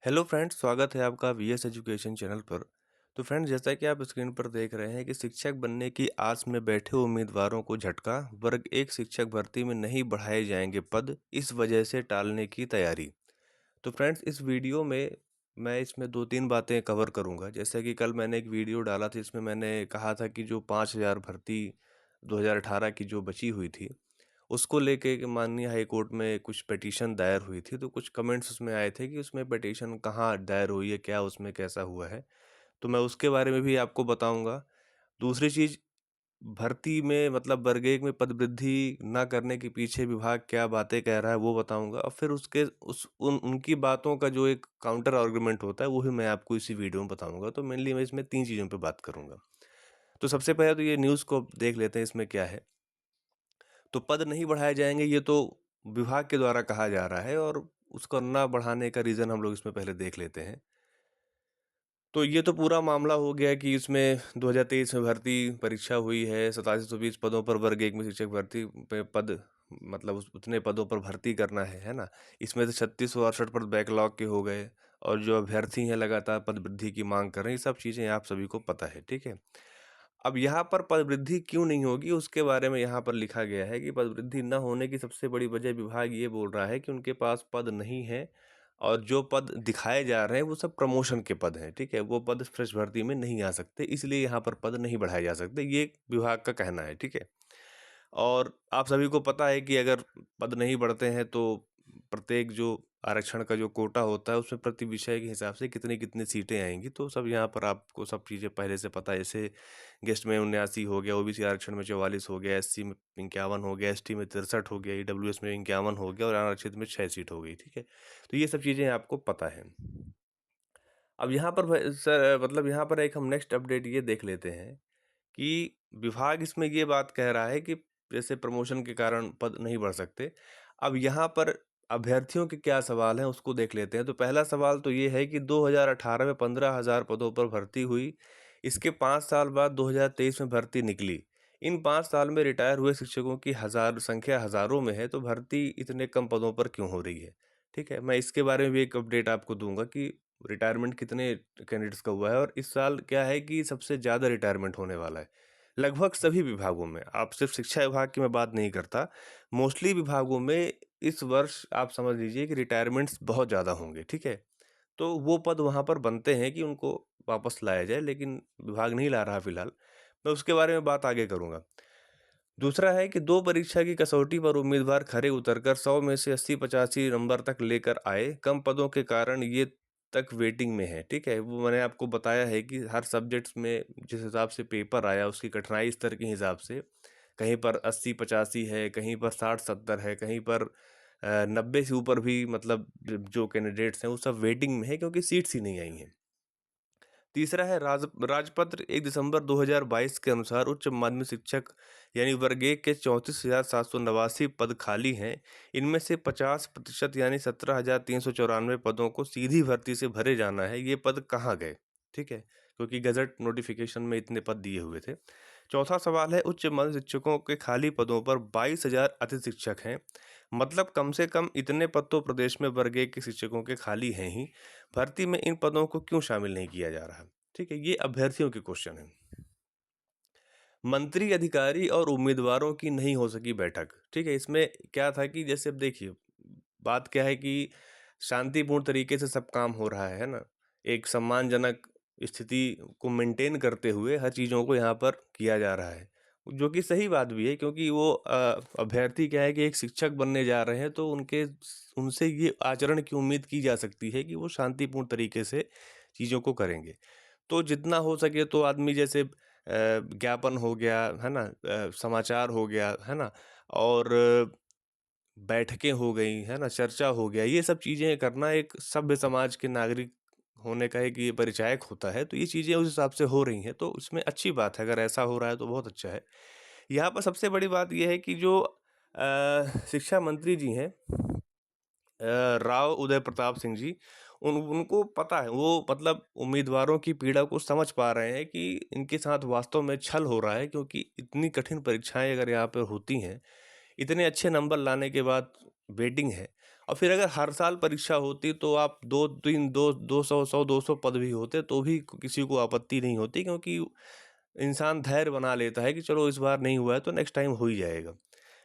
Hello friends, स्वागत है आपका वीएस एजुकेशन चैनल पर। तो फ्रेंड्स, जैसा कि आप स्क्रीन पर देख रहे हैं कि शिक्षक बनने की आस में बैठे उम्मीदवारों को झटका। वर्ग एक शिक्षक भर्ती में नहीं बढ़ाए जाएंगे पद, इस वजह से टालने की तैयारी। तो फ्रेंड्स, इस वीडियो में मैं इसमें दो तीन बातें कवर करूंगा। जैसे कि कल मैंने एक वीडियो डाला था, इसमें मैंने कहा था कि जो 5,000 भर्ती 2018 की जो बची हुई थी, उसको लेके कि माननीय हाई कोर्ट में कुछ पिटीशन दायर हुई थी। तो कुछ कमेंट्स उसमें आए थे कि उसमें पिटीशन कहाँ दायर हुई है, क्या उसमें कैसा हुआ है। तो मैं उसके बारे में भी आपको बताऊंगा। दूसरी चीज़, भर्ती में मतलब वर्ग एक में पद वृद्धि ना करने के पीछे विभाग क्या बातें कह रहा है वो बताऊंगा। और फिर उसके उस उन उनकी बातों का जो एक काउंटर आर्गुमेंट होता है वो भी मैं आपको इसी वीडियो में बताऊंगा। तो मेनली मैं इसमें तीन चीज़ों पे बात करूंगा। तो सबसे पहले तो ये न्यूज़ को देख लेते हैं, इसमें क्या है। तो पद नहीं बढ़ाए जाएंगे, ये तो विभाग के द्वारा कहा जा रहा है, और उसको ना बढ़ाने का रीज़न हम लोग इसमें पहले देख लेते हैं। तो ये तो पूरा मामला हो गया कि इसमें 2023 में भर्ती परीक्षा हुई है। 8720 पदों पर वर्ग एक में शिक्षक भर्ती पे पद, मतलब उतने पदों पर भर्ती करना है ना। इसमें से 3668 पद बैकलॉग के हो गए, और जो अभ्यर्थी हैं लगातार पद वृद्धि की मांग कर रहे हैं। ये सब चीज़ें आप सभी को पता है, ठीक है। अब यहाँ पर पद वृद्धि क्यों नहीं होगी उसके बारे में यहाँ पर लिखा गया है कि पद वृद्धि न होने की सबसे बड़ी वजह विभाग ये बोल रहा है कि उनके पास पद नहीं है, और जो पद दिखाए जा रहे हैं वो सब प्रमोशन के पद हैं, ठीक है। वो पद फ्रेश भर्ती में नहीं आ सकते, इसलिए यहाँ पर पद नहीं बढ़ाए जा सकते, ये विभाग का कहना है, ठीक है। और आप सभी को पता है कि अगर पद नहीं बढ़ते हैं तो प्रत्येक जो आरक्षण का जो कोटा होता है उसमें प्रति विषय के हिसाब से कितनी कितनी सीटें आएंगी। तो सब यहाँ पर आपको सब चीज़ें पहले से पता है। जैसे गेस्ट में 79 हो गया, ओबीसी आरक्षण में 44 हो गया, एससी में 51 हो गया, एसटी में 63 हो गया, ईडब्ल्यूएस में 51 हो गया, और आरक्षित में 6 सीट हो गई, ठीक है। तो ये सब चीज़ें आपको पता है। अब यहाँ पर सर मतलब यहाँ पर एक हम नेक्स्ट अपडेट ये देख लेते हैं कि विभाग इसमें ये बात कह रहा है कि जैसे प्रमोशन के कारण पद नहीं बढ़ सकते। अब यहाँ पर अभ्यर्थियों के क्या सवाल हैं उसको देख लेते हैं। तो पहला सवाल तो ये है कि 2018 में 15,000 पदों पर भर्ती हुई। इसके 5 साल बाद 2023 में भर्ती निकली। इन 5 साल में रिटायर हुए शिक्षकों की संख्या हज़ारों में है, तो भर्ती इतने कम पदों पर क्यों हो रही है? ठीक है, मैं इसके बारे में भी एक अपडेट आपको दूँगा कि रिटायरमेंट कितने कैंडिडेट्स का हुआ है, और इस साल क्या है कि सबसे ज़्यादा रिटायरमेंट होने वाला है। लगभग सभी विभागों में, आप सिर्फ शिक्षा विभाग की मैं बात नहीं करता, मोस्टली विभागों में इस वर्ष आप समझ लीजिए कि रिटायरमेंट्स बहुत ज़्यादा होंगे, ठीक है। तो वो पद वहाँ पर बनते हैं कि उनको वापस लाया जाए, लेकिन विभाग नहीं ला रहा फिलहाल। मैं उसके बारे में बात आगे करूँगा। दूसरा है कि 2 परीक्षा की कसौटी पर उम्मीदवार खरे उतरकर 100 में से 80-85 नंबर तक लेकर आए। कम पदों के कारण ये तक वेटिंग में है, ठीक है। वो मैंने आपको बताया है कि हर सब्जेक्ट्स में जिस हिसाब से पेपर आया उसकी कठिनाई स्तर के हिसाब से कहीं पर 80-85 है, कहीं पर 60-70 है, कहीं पर 90 से ऊपर भी, मतलब जो कैंडिडेट्स हैं वो सब वेटिंग में है क्योंकि सीट्स ही नहीं आई हैं। तीसरा है राजपत्र 1 दिसंबर 2022 के अनुसार उच्च माध्यमिक शिक्षक यानी वर्ग एक के 34,789 पद खाली हैं। इनमें से 50% यानी 17,394 पदों को सीधी भर्ती से भरे जाना है। ये पद कहाँ गए? ठीक है, क्योंकि गजट नोटिफिकेशन में इतने पद दिए हुए थे। चौथा सवाल है, उच्च माध्यमिक शिक्षकों के खाली पदों पर 22,000 अतिथि शिक्षक हैं। मतलब कम से कम इतने पद तो प्रदेश में वर्ग एक के शिक्षकों के खाली हैं ही। भर्ती में इन पदों को क्यों शामिल नहीं किया जा रहा? ठीक है, ये अभ्यर्थियों के क्वेश्चन है। मंत्री, अधिकारी और उम्मीदवारों की नहीं हो सकी बैठक। ठीक है, इसमें क्या था कि जैसे अब देखिए, बात क्या है कि शांतिपूर्ण तरीके से सब काम हो रहा है ना। एक सम्मानजनक स्थिति को मेंटेन करते हुए हर चीज़ों को यहाँ पर किया जा रहा है, जो कि सही बात भी है, क्योंकि वो अभ्यर्थी क्या है कि एक शिक्षक बनने जा रहे हैं, तो उनसे ये आचरण की उम्मीद की जा सकती है कि वो शांतिपूर्ण तरीके से चीज़ों को करेंगे। तो जितना हो सके तो आदमी जैसे ज्ञापन हो गया, है ना, समाचार हो गया, है ना, और बैठकें हो गई, है ना, चर्चा हो गया, ये सब चीज़ें करना एक सभ्य समाज के नागरिक होने का एक ये परिचायक होता है। तो ये चीज़ें उस हिसाब से हो रही हैं, तो उसमें अच्छी बात है। अगर ऐसा हो रहा है तो बहुत अच्छा है। यहाँ पर सबसे बड़ी बात ये है कि जो शिक्षा मंत्री जी हैं, राव उदय प्रताप सिंह जी, उनको पता है, वो मतलब उम्मीदवारों की पीड़ा को समझ पा रहे हैं कि इनके साथ वास्तव में छल हो रहा है, क्योंकि इतनी कठिन परीक्षाएं अगर यहाँ पर होती हैं, इतने अच्छे नंबर लाने के बाद वेटिंग है, और फिर अगर हर साल परीक्षा होती तो आप 200 पद भी होते तो भी किसी को आपत्ति नहीं होती, क्योंकि इंसान धैर्य बना लेता है कि चलो इस बार नहीं हुआ है तो नेक्स्ट टाइम हो ही जाएगा।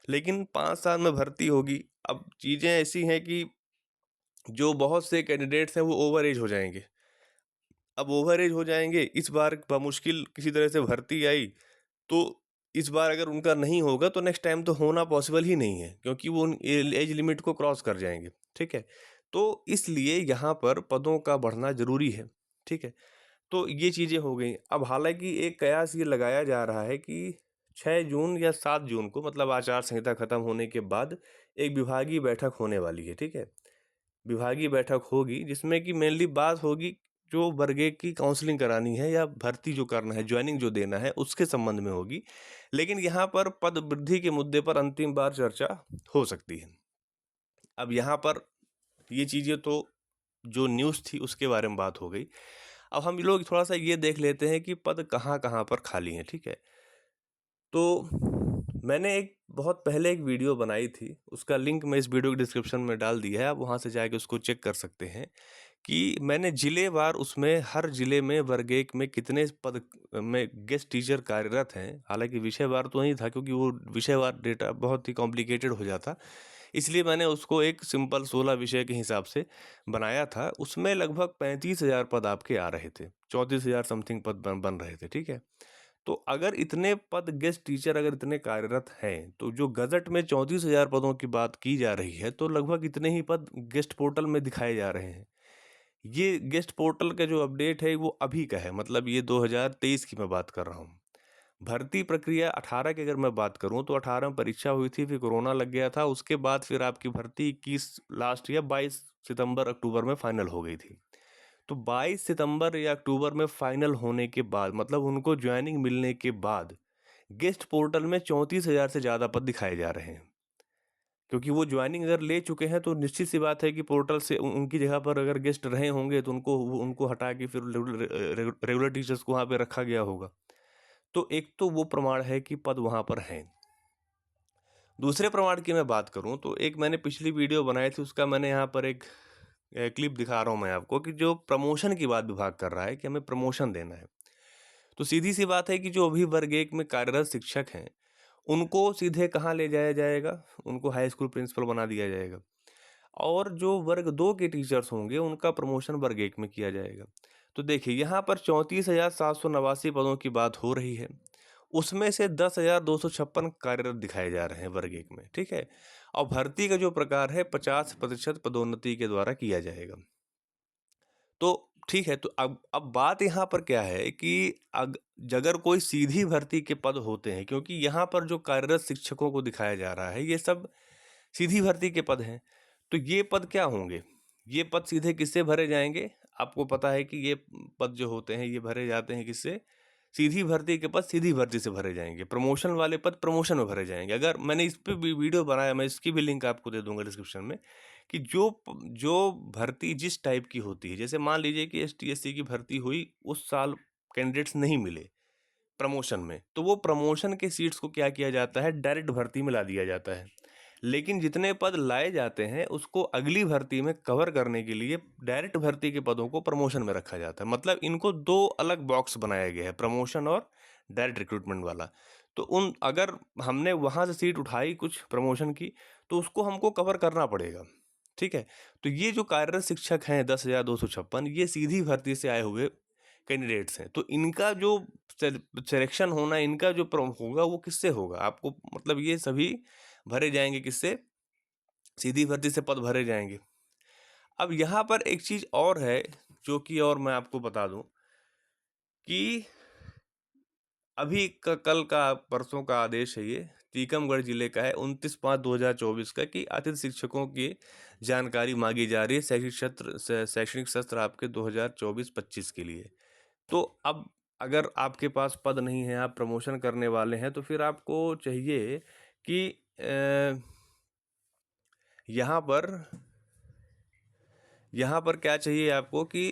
लेकिन 5 साल में भर्ती होगी। अब चीज़ें ऐसी हैं कि जो बहुत से कैंडिडेट्स हैं वो ओवर एज हो जाएँगे। अब ओवर एज हो जाएँगे, इस बार बमुश्किल किसी तरह से भर्ती आई, तो इस बार अगर उनका नहीं होगा तो नेक्स्ट टाइम तो होना पॉसिबल ही नहीं है, क्योंकि वो उन एज लिमिट को क्रॉस कर जाएँगे, ठीक है? तो इसलिए यहाँ पर पदों का बढ़ना ज़रूरी है, ठीक है? तो ये चीज़ें हो गई। अब हालाँकि एक कयास ये लगाया जा रहा है कि 6 जून या 7 जून को, मतलब आचार संहिता खत्म होने के बाद एक विभागीय बैठक होने वाली है, ठीक है? विभागीय बैठक होगी जिसमें कि मेनली बात होगी जो वर्ग एक की काउंसलिंग करानी है या भर्ती जो करना है, ज्वाइनिंग जो देना है, उसके संबंध में होगी। लेकिन यहाँ पर पद वृद्धि के मुद्दे पर अंतिम बार चर्चा हो सकती है। अब यहाँ पर ये चीज़ें तो जो न्यूज़ थी उसके बारे में बात हो गई। अब हम लोग थोड़ा-सा ये देख लेते हैं कि पद कहाँ-कहाँ पर खाली हैं, ठीक है? तो मैंने एक बहुत पहले एक वीडियो बनाई थी, उसका लिंक मैं इस वीडियो के डिस्क्रिप्शन में डाल दिया है, आप वहाँ से जाके उसको चेक कर सकते हैं कि मैंने जिलेवार उसमें हर जिले में वर्ग एक में कितने पद में गेस्ट टीचर कार्यरत हैं। हालाँकि विषयवार तो नहीं था, क्योंकि वो विषयवार डेटा बहुत ही कॉम्प्लिकेटेड हो जाता, इसलिए मैंने उसको एक सिंपल 16 विषय के हिसाब से बनाया था। उसमें लगभग 35,000 पद आपके आ रहे थे, 34,000 समथिंग पद बन रहे थे, ठीक है? तो अगर इतने पद गेस्ट टीचर अगर इतने कार्यरत हैं, तो जो गज़ट में 34,000 पदों की बात की जा रही है, तो लगभग इतने ही पद गेस्ट पोर्टल में दिखाए जा रहे हैं। ये गेस्ट पोर्टल का जो अपडेट है वो अभी का है, मतलब ये 2023 की मैं बात कर रहा हूँ। भर्ती प्रक्रिया 18 की अगर मैं बात करूँ तो 18 में परीक्षा हुई थी, फिर कोरोना लग गया था, उसके बाद फिर आपकी भर्ती 21 लास्ट या 22 सितंबर अक्टूबर में फाइनल हो गई थी। तो 22 सितंबर या अक्टूबर में फाइनल होने के बाद, मतलब उनको ज्वाइनिंग मिलने के बाद, गेस्ट पोर्टल में 34,000 से ज़्यादा पद दिखाए जा रहे हैं। क्योंकि वो ज्वाइनिंग अगर ले चुके हैं तो निश्चित सी बात है कि पोर्टल से उनकी जगह पर अगर गेस्ट रहे होंगे तो उनको हटा के फिर रेगुलर टीचर्स को वहाँ पे रखा गया होगा। तो एक तो वो प्रमाण है कि पद वहाँ पर हैं। दूसरे प्रमाण की मैं बात करूँ तो एक मैंने पिछली वीडियो बनाई थी, उसका मैंने यहाँ पर एक क्लिप दिखा रहा हूँ मैं आपको, कि जो प्रमोशन की बात विभाग कर रहा है कि हमें प्रमोशन देना है। तो सीधी सी बात है कि जो अभी वर्ग एक में कार्यरत शिक्षक हैं, उनको सीधे कहाँ ले जाया जाएगा? उनको हाई स्कूल प्रिंसिपल बना दिया जाएगा। और जो वर्ग 2 के टीचर्स होंगे उनका प्रमोशन वर्ग 1 में किया जाएगा। तो देखिए यहाँ पर 34,789 पदों की बात हो रही है। उसमें से 10,256 कार्यरत दिखाए जा रहे हैं वर्ग 1 में, ठीक है? और भर्ती का जो प्रकार है 50% पदोन्नति के द्वारा किया जाएगा। तो ठीक है, तो अब बात यहाँ पर क्या है कि अगर कोई सीधी भर्ती के पद होते हैं, क्योंकि यहाँ पर जो कार्यरत शिक्षकों को दिखाया जा रहा है ये सब सीधी भर्ती के पद हैं। तो ये पद क्या होंगे? ये पद सीधे किससे भरे जाएँगे? आपको पता है कि ये पद जो होते हैं ये भरे जाते हैं किससे? सीधी भर्ती के पद सीधी भर्ती से भरे जाएँगे। प्रमोशन वाले पद प्रमोशन में भरे जाएँगे। अगर मैंने इस पे भी वीडियो बनाया, मैं इसकी भी लिंक आपको दे दूँगा डिस्क्रिप्शन में, कि जो भर्ती जिस टाइप की होती है, जैसे मान लीजिए कि एसटी-एससी की भर्ती हुई, उस साल कैंडिडेट्स नहीं मिले प्रमोशन में, तो वो प्रमोशन के सीट्स को क्या किया जाता है? डायरेक्ट भर्ती में ला दिया जाता है। लेकिन जितने पद लाए जाते हैं उसको अगली भर्ती में कवर करने के लिए डायरेक्ट भर्ती के पदों को प्रमोशन में रखा जाता है। मतलब इनको 2 अलग बॉक्स बनाया गया है, प्रमोशन और डायरेक्ट रिक्रूटमेंट वाला। तो अगर हमने वहाँ से सीट उठाई कुछ प्रमोशन की, तो उसको हमको कवर करना पड़ेगा, ठीक है? तो ये जो कार्यरत शिक्षक हैं 10,256, ये सीधी भर्ती से आए हुए कैंडिडेट्स हैं। तो इनका जो सिलेक्शन होना, इनका जो होगा वो किससे होगा? आपको मतलब ये सभी भरे जाएंगे किससे? सीधी भर्ती से पद भरे जाएंगे। अब यहाँ पर एक चीज़ और है, जो कि और मैं आपको बता दूं कि अभी कल का परसों का आदेश है, ये टीकमगढ़ जिले का है, 29/5/2024 का, कि अतिथि शिक्षकों की जानकारी मांगी जा रही है शैक्षणिक सत्र आपके 2024-25 के लिए। तो अब अगर आपके पास पद नहीं है, आप प्रमोशन करने वाले हैं, तो फिर आपको चाहिए कि यहाँ पर यहाँ पर क्या चाहिए आपको कि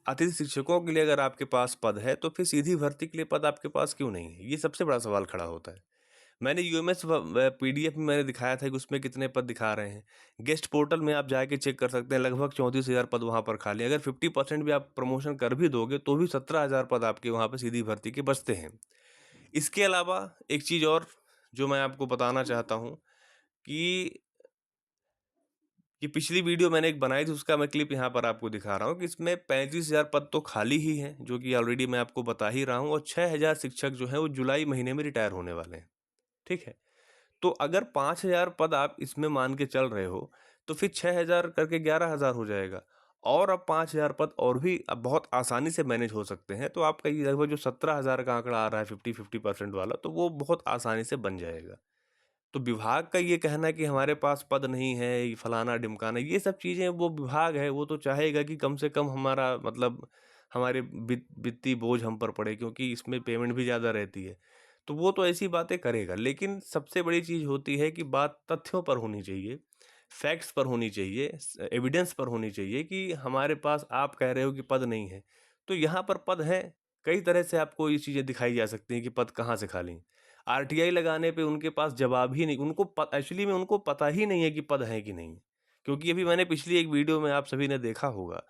अतिथि शिक्षकों के लिए अगर आपके पास पद है तो फिर सीधी भर्ती के लिए पद आपके पास क्यों नहीं है? ये सबसे बड़ा सवाल खड़ा होता है। मैंने यूएमएस पीडीएफ में मैंने दिखाया था कि उसमें कितने पद दिखा रहे हैं। गेस्ट पोर्टल में आप जाके चेक कर सकते हैं, लगभग 34,000 पद वहाँ पर खाली हैं। अगर 50% भी आप प्रमोशन कर भी दोगे तो भी 17,000 पद आपके वहाँ पे सीधी भर्ती के बचते हैं। इसके अलावा एक चीज़ और जो मैं आपको बताना चाहता हूँ कि ये पिछली वीडियो मैंने एक बनाई थी, उसका मैं क्लिप यहाँ पर आपको दिखा रहा हूँ कि इसमें 35,000 पद तो खाली ही हैं, जो कि ऑलरेडी मैं आपको बता ही रहा हूँ, और 6,000 शिक्षक जो हैं वो जुलाई महीने में रिटायर होने वाले हैं। ठीक है, तो अगर 5,000 पद आप इसमें मान के चल रहे हो तो फिर 6,000 करके 11,000 हो जाएगा, और अब 5,000 पद और भी अब बहुत आसानी से मैनेज हो सकते हैं। तो आपका ये लगभग जो 17,000 का आंकड़ा आ रहा है 50-50% वाला, तो वो बहुत आसानी से बन जाएगा। तो विभाग का ये कहना है कि हमारे पास पद नहीं है, ये फलाना ढिमकाना, ये सब चीज़ें, वो विभाग है, वो तो चाहेगा कि कम से कम हमारा मतलब हमारे वित्तीय बोझ हम पर पड़े, क्योंकि इसमें पेमेंट भी ज़्यादा रहती है। तो वो तो ऐसी बातें करेगा, लेकिन सबसे बड़ी चीज़ होती है कि बात तथ्यों पर होनी चाहिए, फैक्ट्स पर होनी चाहिए, एविडेंस पर होनी चाहिए कि हमारे पास, आप कह रहे हो कि पद नहीं है, तो यहाँ पर पद हैं। कई तरह से आपको ये चीज़ें दिखाई जा सकती हैं कि पद कहाँ से खाली हैं। आरटीआई लगाने पे उनके पास जवाब ही नहीं, उनको एक्चुअली में उनको पता ही नहीं है कि पद है कि नहीं। क्योंकि अभी मैंने पिछली एक वीडियो में आप सभी ने देखा होगा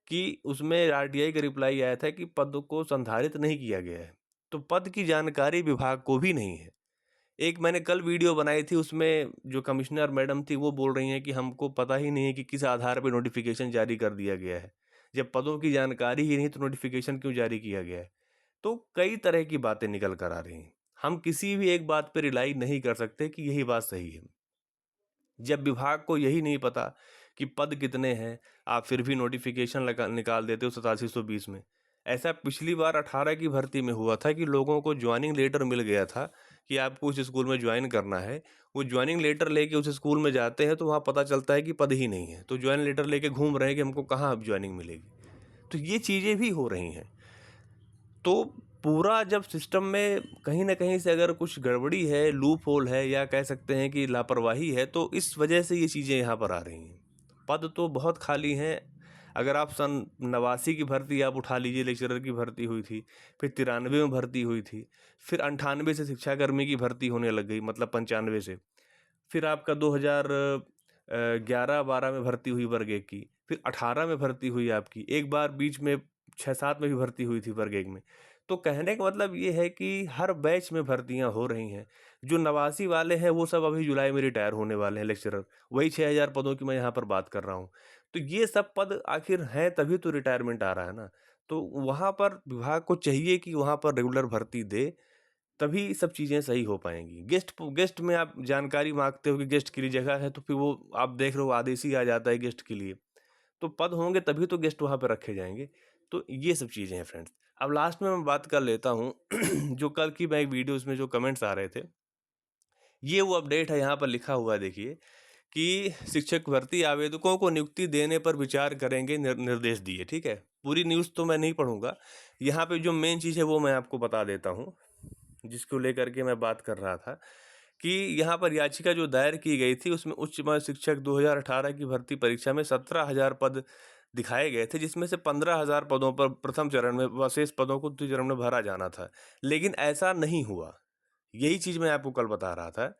कि उसमें आरटीआई का रिप्लाई आया था कि पद को संधारित नहीं किया गया है। तो पद की जानकारी विभाग को भी नहीं है। एक मैंने कल वीडियो बनाई थी, उसमें जो कमिश्नर मैडम थी वो बोल रही हैं कि हमको पता ही नहीं है कि किस आधार पे नोटिफिकेशन जारी कर दिया गया है। जब पदों की जानकारी ही नहीं तो नोटिफिकेशन क्यों जारी किया गया है? तो कई तरह की बातें निकल कर आ रही हैं। हम किसी भी एक बात पे रिलाई नहीं कर सकते कि यही बात सही है। जब विभाग को यही नहीं पता कि पद कितने हैं, आप फिर भी नोटिफिकेशन लगा निकाल देते हो 8720 में। ऐसा पिछली बार 18 की भर्ती में हुआ था कि लोगों को ज्वाइनिंग लेटर मिल गया था कि आपको उस स्कूल में ज्वाइन करना है। वो ज्वाइनिंग लेटर लेके उस स्कूल में जाते हैं तो वहाँ पता चलता है कि पद ही नहीं है। तो ज्वाइनिंग लेटर लेके घूम रहे हैं कि हमको कहाँ अब ज्वाइनिंग मिलेगी। तो ये चीज़ें भी हो रही हैं। तो पूरा जब सिस्टम में कहीं न कहीं से अगर कुछ गड़बड़ी है, लूप होल है, या कह सकते हैं कि लापरवाही है, तो इस वजह से ये चीज़ें यहाँ पर आ रही हैं। पद तो बहुत खाली हैं। अगर आप सन 89 की भर्ती आप उठा लीजिए, लेक्चरर की भर्ती हुई थी, फिर 93 में भर्ती हुई थी, फिर 98 से शिक्षाकर्मी की भर्ती होने लग गई, मतलब 95 से। फिर आपका 2011-12 में भर्ती हुई वर्ग 1 की, फिर 18 में भर्ती हुई आपकी, एक बार बीच में 6-7 में भी भर्ती हुई थी वर्ग 1 में। तो कहने का मतलब ये है कि हर बैच में भर्तियां हो रही हैं। जो 89 वाले हैं वो सब अभी जुलाई में रिटायर होने वाले हैं लेक्चरर, वही 6,000 पदों की मैं यहाँ पर बात कर रहा हूँ। तो ये सब पद आखिर हैं, तभी तो रिटायरमेंट आ रहा है ना। तो वहाँ पर विभाग को चाहिए कि वहाँ पर रेगुलर भर्ती दे, तभी सब चीज़ें सही हो पाएँगी। गेस्ट में आप जानकारी माँगते हो कि गेस्ट के लिए जगह है, तो फिर वो आप देख रहे हो आदेश ही आ जाता है गेस्ट के लिए। तो पद होंगे तभी तो गेस्ट वहाँ पे रखे जाएँगे। तो ये सब चीज़ें हैं फ्रेंड्स। अब लास्ट में मैं बात कर लेता हूँ जो कल की मैं एक वीडियो, उसमें जो कमेंट्स आ रहे थे, ये वो अपडेट है। यहाँ पर लिखा हुआ है देखिए कि शिक्षक भर्ती आवेदकों को नियुक्ति देने पर विचार करेंगे, निर्देश दिए। ठीक है? पूरी न्यूज़ तो मैं नहीं पढ़ूँगा। यहाँ पे जो मेन चीज़ है वो मैं आपको बता देता हूँ, जिसको लेकर के मैं बात कर रहा था कि यहाँ पर याचिका जो दायर की गई थी उसमें उच्च माध्यमिक शिक्षक 2018 की भर्ती परीक्षा में 17,000 पद दिखाए गए थे, जिसमें से 15,000 पदों पर प्रथम चरण में व शेष पदों को द्वितीय चरण में भरा जाना था। लेकिन ऐसा नहीं हुआ। यही चीज़ मैं आपको कल बता रहा था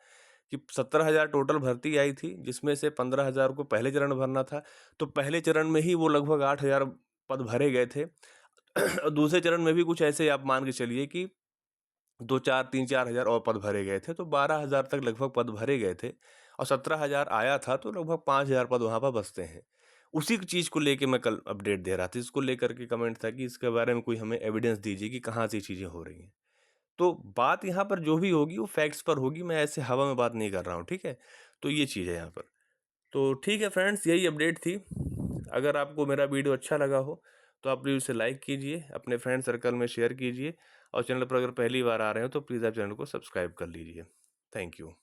कि 17,000 टोटल भर्ती आई थी, जिसमें से 15,000 को पहले चरण में भरना था। तो पहले चरण में ही वो लगभग 8,000 पद भरे गए थे। और दूसरे चरण में भी कुछ ऐसे आप मान के चलिए कि 2-4 3-4 हज़ार और पद भरे गए थे, तो 12,000 तक लगभग पद भरे गए थे, और 17,000 आया था, तो लगभग 5,000 पद वहाँ पर बचते हैं। उसी चीज़ को लेके मैं कल अपडेट दे रहा था। इसको लेकर के कमेंट था कि इसके बारे में कोई हमें एविडेंस दीजिए कि कहाँ से ये चीज़ें हो रही हैं। तो बात यहाँ पर जो भी होगी वो फैक्ट्स पर होगी, मैं ऐसे हवा में बात नहीं कर रहा हूँ, ठीक है? तो ये चीज़ है यहाँ पर। तो ठीक है फ्रेंड्स, यही अपडेट थी। अगर आपको मेरा वीडियो अच्छा लगा हो तो आप प्लीज़ उसे लाइक कीजिए, अपने फ्रेंड सर्कल में शेयर कीजिए, और चैनल पर अगर पहली बार आ रहे हो तो प्लीज़ आप चैनल को सब्सक्राइब कर लीजिए। Thank you.